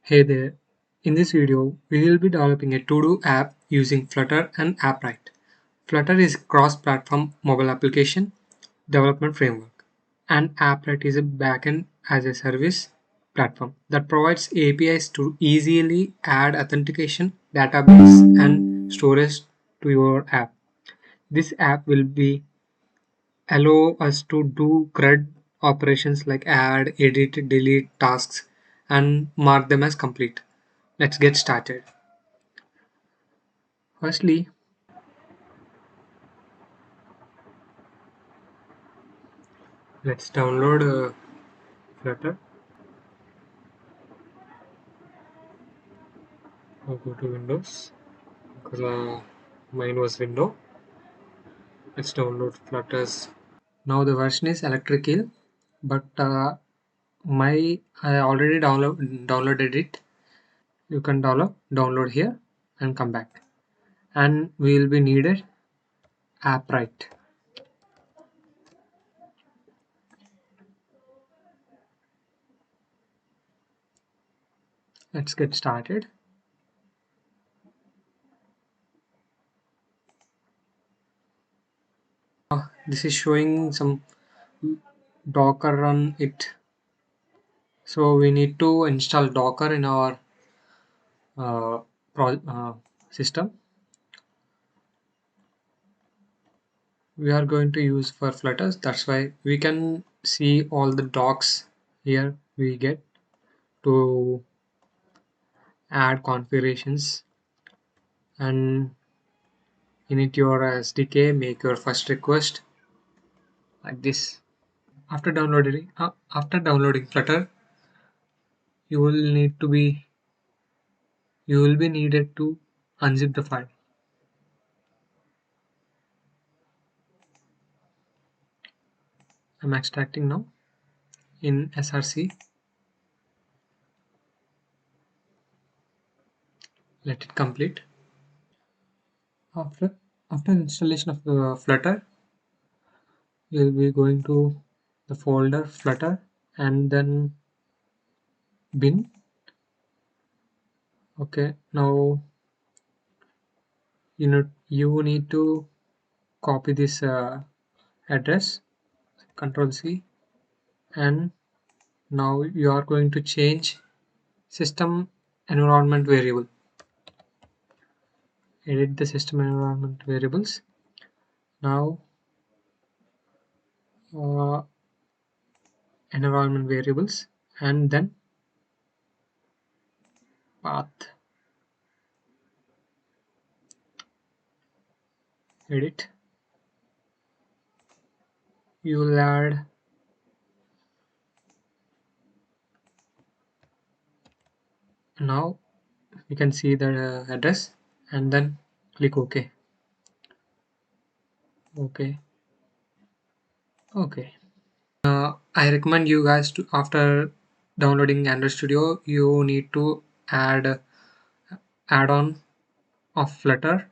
Hey there, in this video we will be developing a TODO app using Flutter and appwrite. Flutter is a cross-platform mobile application development framework, and appwrite is a backend as a service platform that provides APIs to easily add authentication, database, and storage to your app. This app will be allow us to do CRUD operations like add, edit, delete tasks and mark them as complete. Let's get started. Firstly, let's download Flutter. I'll go to Windows because mine was Windows. Let's download Flutter's. Now the version is electrical, but I already downloaded it. You can download here and come back. And we will be needed appwrite. Let's get started. This is showing some Docker run it. So we need to install Docker in our uh, system. We are going to use for flutters, that's why we can see all the docs here. We get to add configurations and init your SDK, make your first request like this. After downloading Flutter, you will need to be you will be needed to unzip the file. I'm extracting now in src. Let it complete. After installation of the Flutter, you'll be going to the folder Flutter and then bin. Okay, now you need to copy this address, Control C, and now you are going to change system environment variable. Edit the system environment variables. Now uh, environment variables and then path. Edit. You will add now you can see the address and then click OK. Okay. I recommend you guys to, after downloading Android Studio, you need to add add-on of Flutter,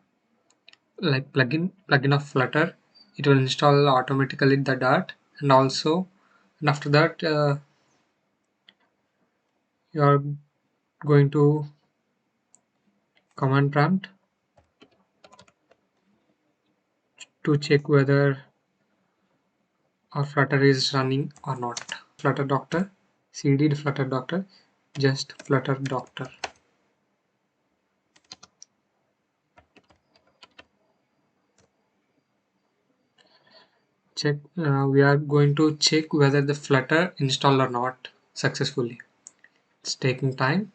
like plugin of Flutter. It will install automatically the Dart, and also, and after that, you are going to command prompt to check whether our Flutter is running or not. Flutter Doctor, cd Flutter Doctor, just Flutter Doctor. Check. We are going to check whether the Flutter installed or not successfully. It's taking time,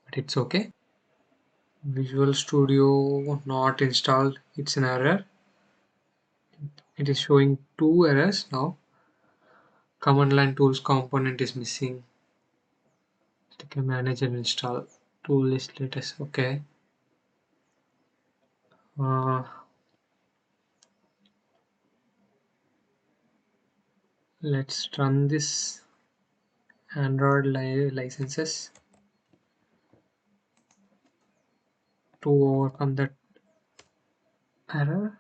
but it's okay. Visual Studio not installed. It's an error. It is showing two errors now. Command line tools component is missing. Okay, manage and install tool list latest. Okay. Let's run this Android licenses to overcome that error.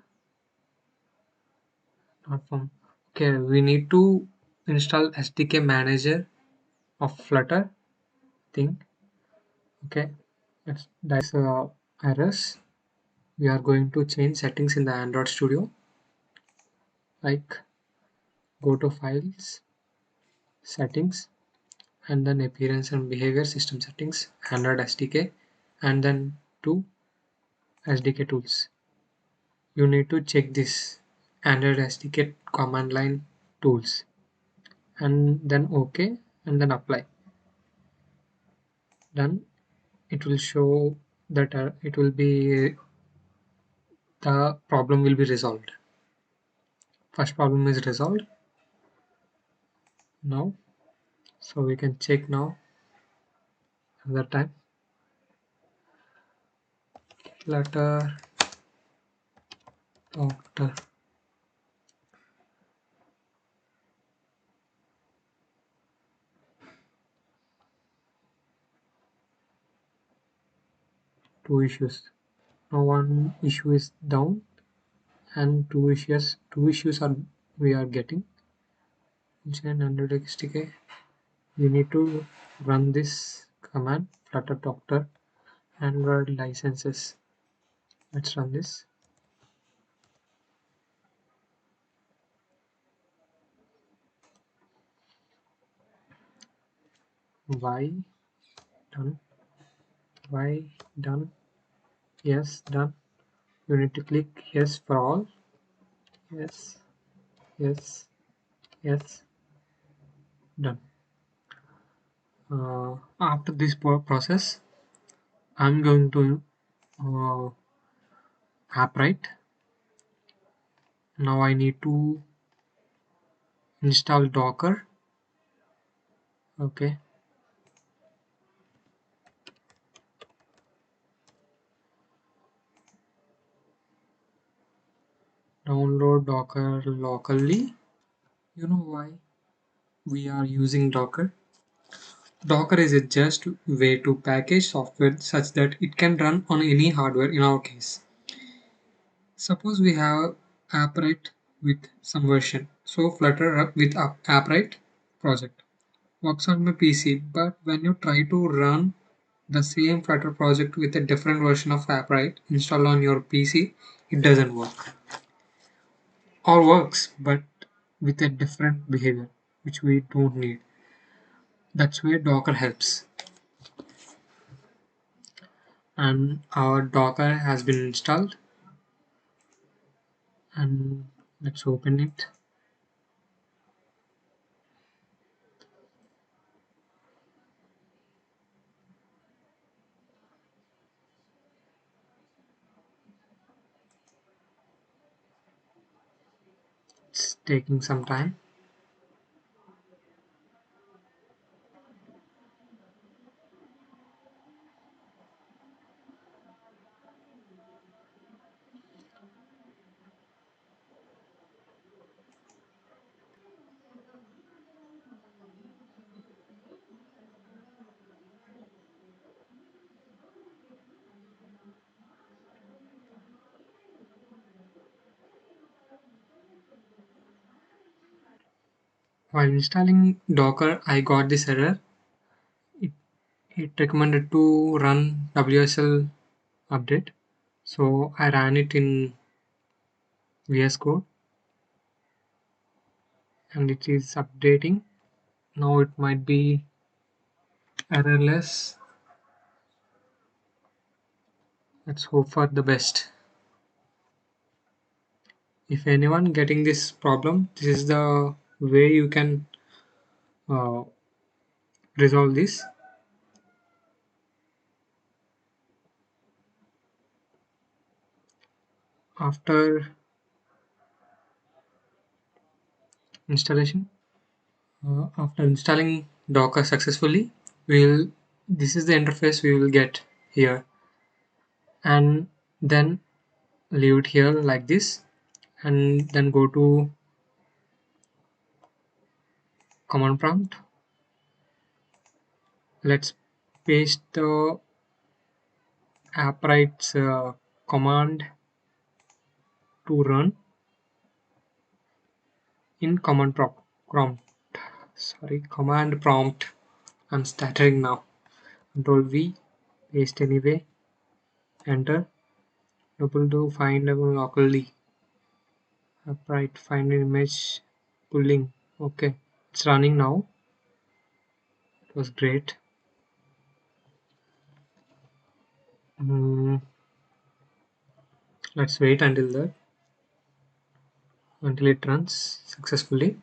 Not from. Okay, we need to install SDK manager of Flutter thing. Okay, that's errors. We are going to change settings in the Android Studio, like go to files, settings, and then appearance and behavior system settings, Android SDK, and then to SDK tools. You need to check this Android SDK command line tools, and then OK, and then apply. Then it will show that it will be the problem will be resolved. First problem is resolved now, so we can check now another time. Flutter doctor. Two issues. Now one issue is down, and two issues are we are getting. Inside Android SDK, we need to run this command flutter doctor Android licenses. Let's run this. Y done. Y done. Yes, done. You need to click yes for all. Yes, yes, yes, done. After this process, I'm going to appwrite. Now I need to install Docker. Okay. Download Docker locally. You know why we are using Docker? Docker is a just way to package software such that it can run on any hardware in our case. Suppose we have appwrite with some version. So Flutter with appwrite project works on my PC, but when you try to run the same Flutter project with a different version of appwrite installed on your PC, it doesn't work. Or works, but with a different behavior, which we don't need. That's where Docker helps. And our Docker has been installed, and let's open it. It's taking some time. While installing Docker, I got this error. It, it recommended to run WSL update. So I ran it in VS Code, and it is updating. Now it might be errorless. Let's hope for the best. If anyone getting this problem, this is the way you can uh, resolve this. After installation, after installing Docker successfully, we'll this is the interface we will get here, and then leave it here like this, and then go to command prompt. Let's paste the appwrite's command to run in command prompt. I'm stuttering now. Control V, paste anyway, enter, double do find locally, upright, find an image, pulling, okay, it's running now, it was great. Mm, let's wait until it runs successfully.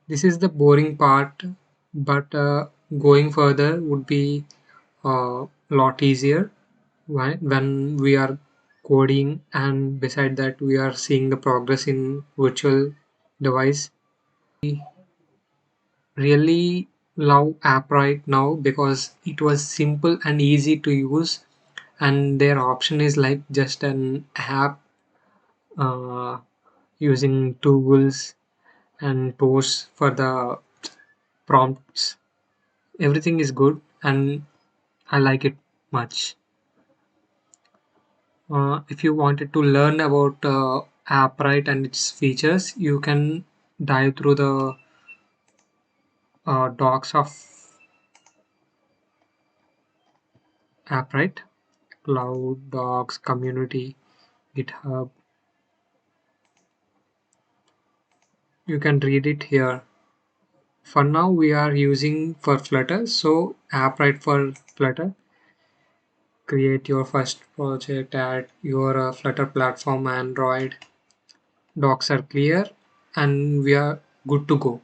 This is the boring part, but going further would be a lot easier when we are coding, and beside that we are seeing the progress in virtual device. Really love app right now because it was simple and easy to use, and their option is like just an app uh, using tools and tools for the prompts. Everything is good and I like it much. If you wanted to learn about appwrite and its features, you can dive through the docs of appwrite, cloud docs, community, github. You can read it here. For now we are using for flutter, so appwrite for flutter. Create your first project at your flutter platform, android. Docs are clear and we are good to go.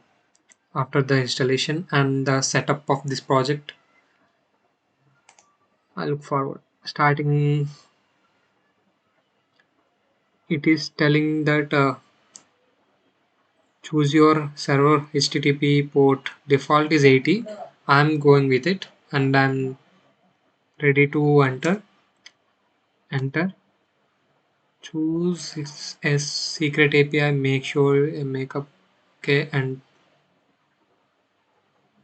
After the installation and the setup of this project, I look forward. Starting, it is telling that choose your server HTTP port. Default is 80. I'm going with it and I'm ready to enter. Choose a secret API. Make sure a makeup, okay, and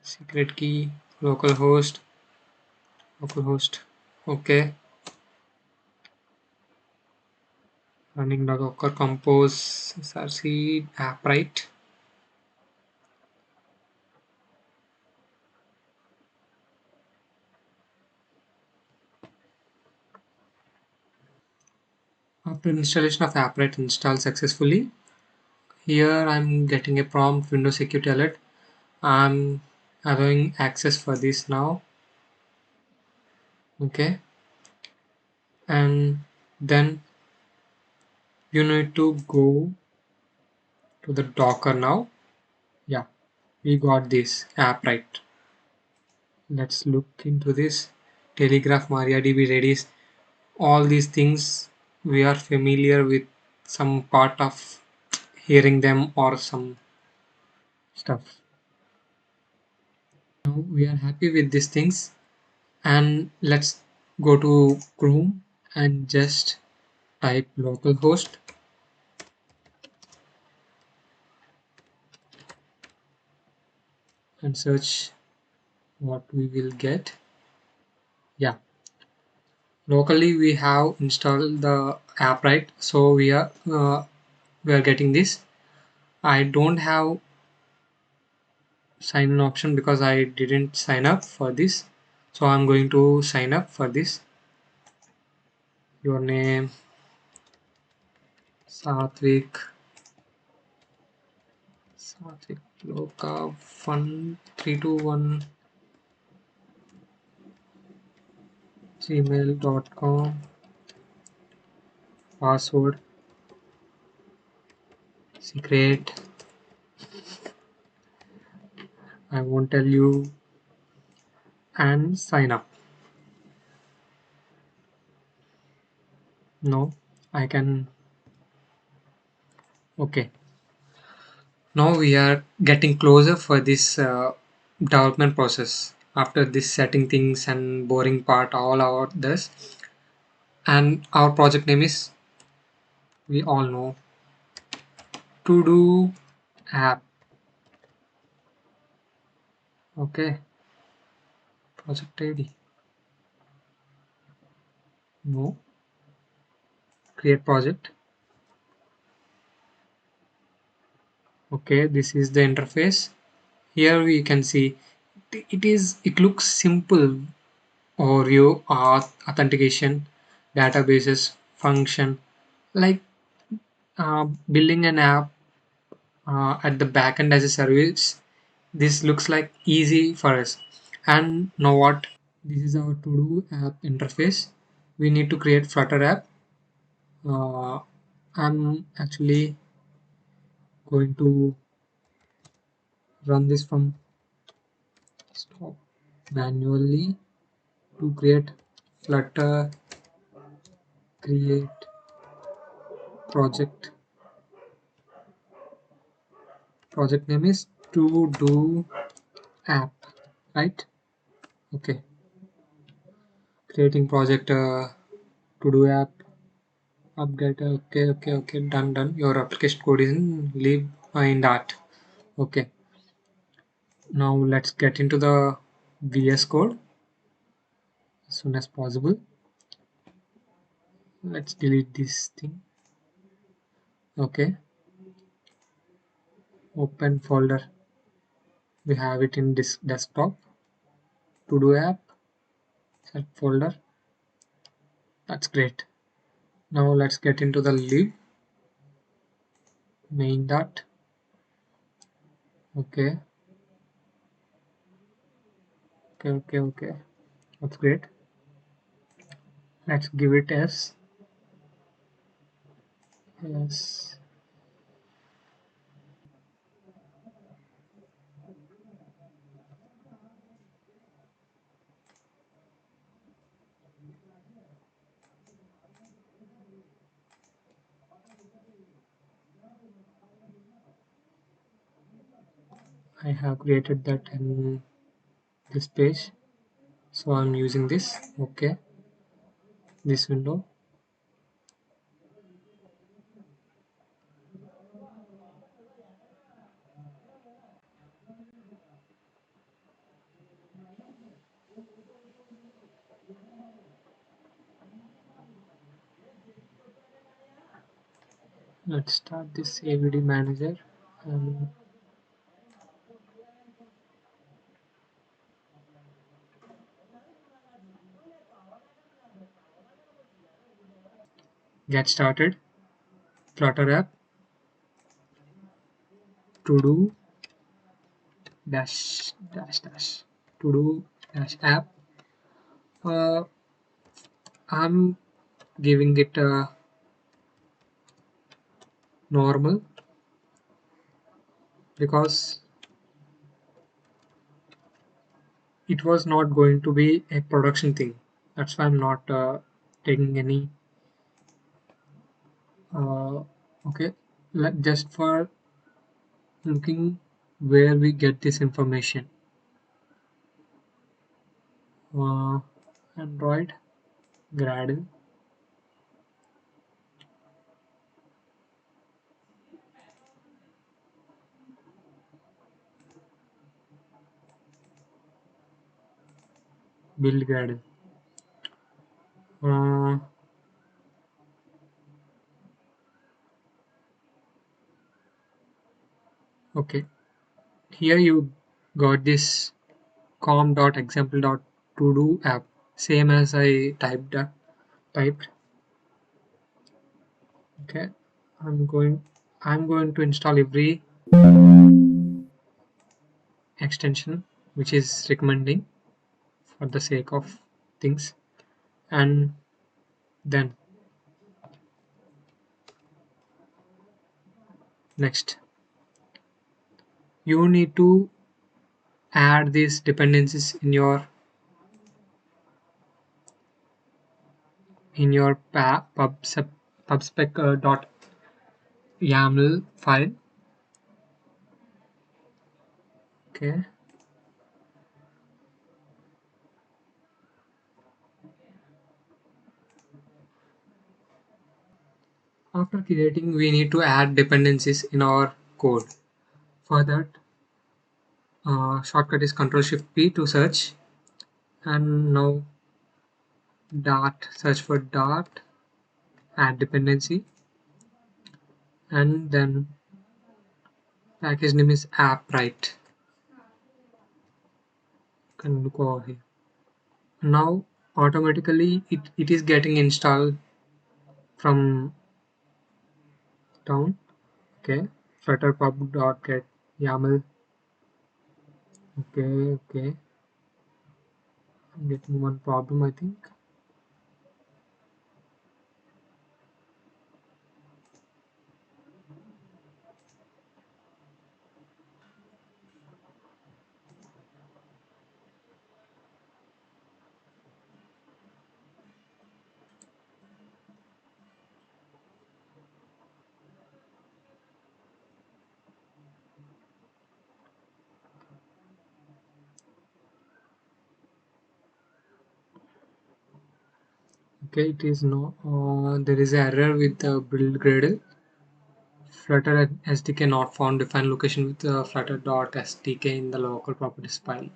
secret key, localhost, okay. Running Docker compose src appwrite. After installation of appwrite installed successfully, here I'm getting a prompt Windows security alert. I'm allowing access for this now, okay. And then you need to go to the Docker now. Yeah, we got this appwrite. Let's look into this. Telegraph, MariaDB, Redis, all these things we are familiar with some part of hearing them or some stuff. Now we are happy with these things, and let's go to Chrome and just type localhost and search what we will get. Yeah, locally we have installed the app, right? So we are getting this. I don't have sign in option because I didn't sign up for this, so I'm going to sign up for this. Your name Satvik Loka Fun 321 gmail.com. Password secret, I won't tell you, and sign up. No, I can. Okay, now we are getting closer for this development process. After this setting things and boring part all out this, and our project name is, we all know, TODO app. Okay, project ID, no, create project. Okay, this is the interface. Here we can see it looks simple. Oreo, auth, authentication, databases, function, like building an app at the backend as a service. This looks like easy for us. And now what? This is our to-do app interface. We need to create Flutter app. Uh, I'm actually going to run this from stop manually to create Flutter create project. Project name is to do app, right? Okay, creating project to do app update. Okay, done. Your application code is in leave in that. Okay, now let's get into the VS code as soon as possible. Let's delete this thing. Okay, open folder. We have it in this desktop. To do app, select folder. That's great. Now let's get into the lib main dot. Okay, okay. That's great. Let's give it as yes. I have created that in this page, so I'm using this. Okay, this window. Let's start this AVD manager and get started. Flutter app to do dash to do dash app. uh, I'm giving it a normal because it was not going to be a production thing. That's why I'm not taking any uh, okay, just for looking where we get this information. uh, Android Gradle build Gradle. uh, okay, here you got this com.example.todo app, same as I typed. Okay, i'm going I'm going to install every extension which is recommending for the sake of things. And then next, you need to add these dependencies in your pubspec dot yaml file. Okay, after creating, we need to add dependencies in our code. For that, shortcut is Ctrl Shift P to search. And now dot, search for dot, add dependency, and then Package name is appwrite. You can look over here. Now automatically it is getting installed from down. Okay. Flutter pub.get YAML. Okay. I'm getting one problem, I think. Okay, it is no. There is an error with the build Gradle. Flutter SDK not found. Define location with flutter.sdk in the local properties file.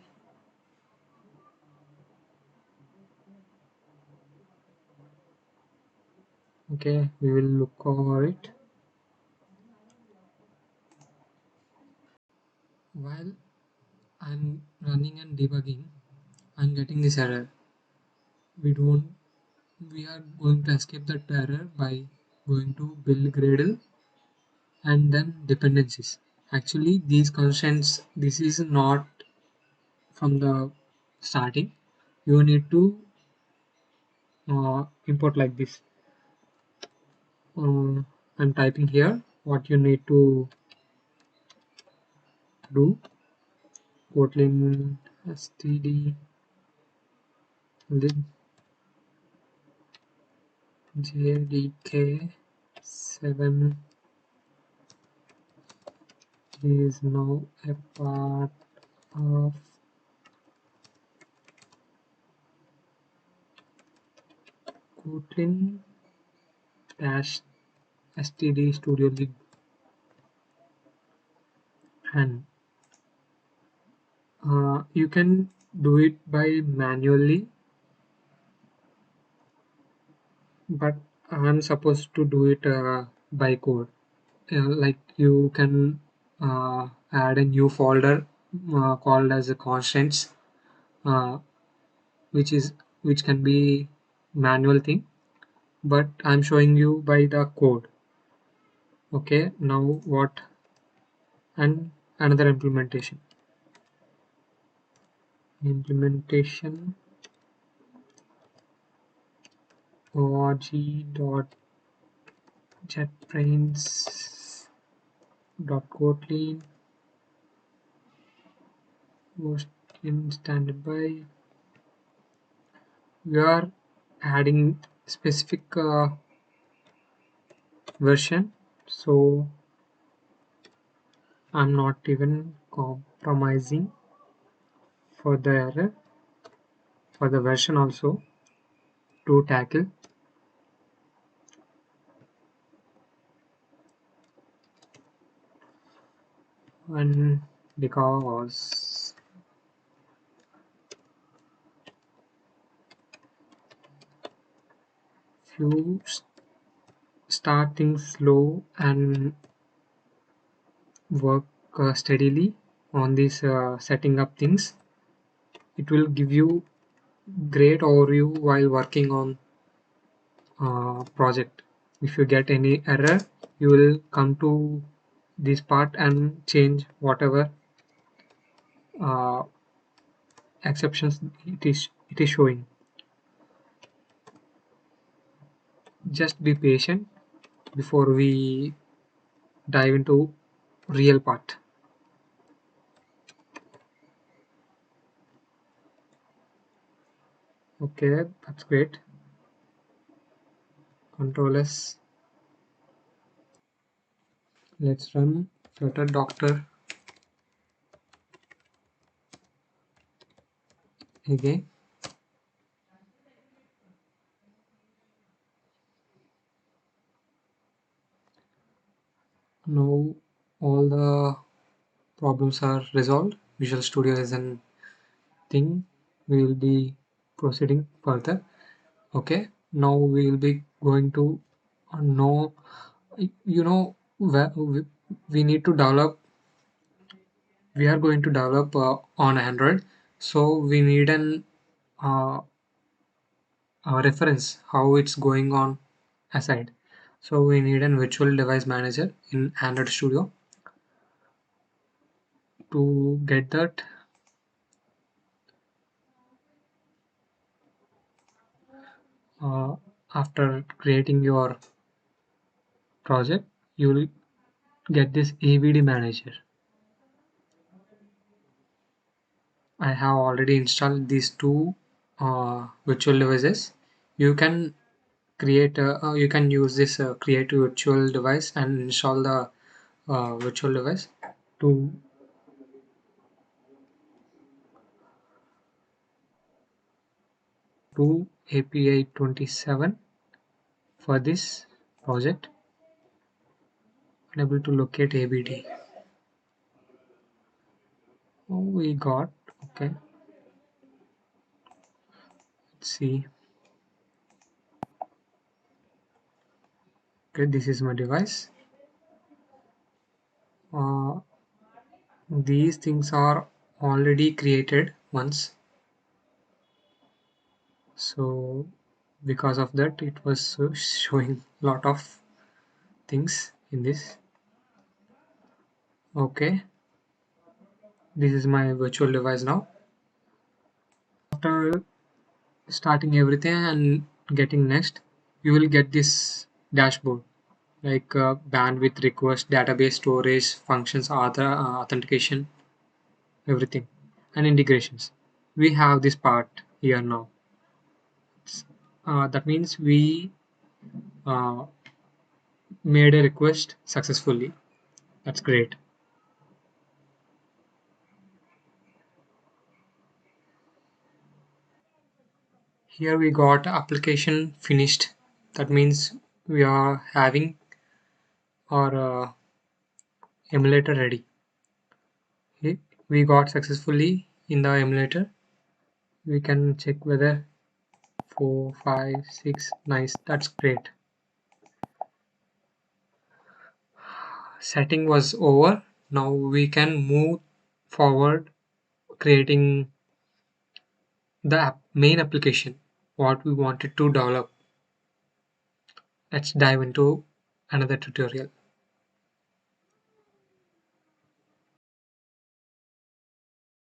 Okay, we will look over it. While I'm running and debugging, I'm getting this error. We don't. We are going to escape that error by going to build Gradle and then dependencies. Actually, these constraints. This is not from the starting. You need to import like this. I'm typing here what you need to do. Kotlin std lib jdk 7 is now a part of Kotlin dash std studio lib, and you can do it by manually, but I'm supposed to do it by code. Like you can add a new folder called as a constants, uh, which is which can be manual thing, but I'm showing you by the code. Okay, now what? And another implementation org.jetbrains.kotlin most in standby. We are adding specific version, so I'm not even compromising for the error, for the version also to tackle. And because you starting slow and work steadily on this setting up things, it will give you great overview while working on project. If you get any error, you will come to this part and change whatever uh, exceptions it is showing. Just be patient before we dive into real part. Okay, that's great. Control S. Let's run flutter doctor again. Now all the problems are resolved. Visual Studio is an thing. We will be proceeding further. Okay, now we will be going to know, where we need to develop We are going to develop on Android, so we need an uh, reference how it's going on aside. So we need an virtual device manager in Android Studio. To get that, uh, after creating your project, you will get this AVD manager. I have already installed these two virtual devices. You can you can use this create a virtual device and install the virtual device to API 27 for this project. Unable to locate ABD. Oh, we got okay. Let's see. Okay, this is my device. Uh, these things are already created once, so because of that it was showing lot of things in this. Okay, this is my virtual device now. After starting everything and getting next, you will get this dashboard like bandwidth request, database storage, functions, other authentication, everything, and integrations. We have this part here now. That means we uh, made a request successfully. That's great. Here we got application finished. That means we are having our emulator ready. We got successfully in the emulator. We can check whether 4, 5, 6, nice. That's great. Setting was over. Now we can move forward creating the main application what we wanted to develop. Let's dive into another tutorial.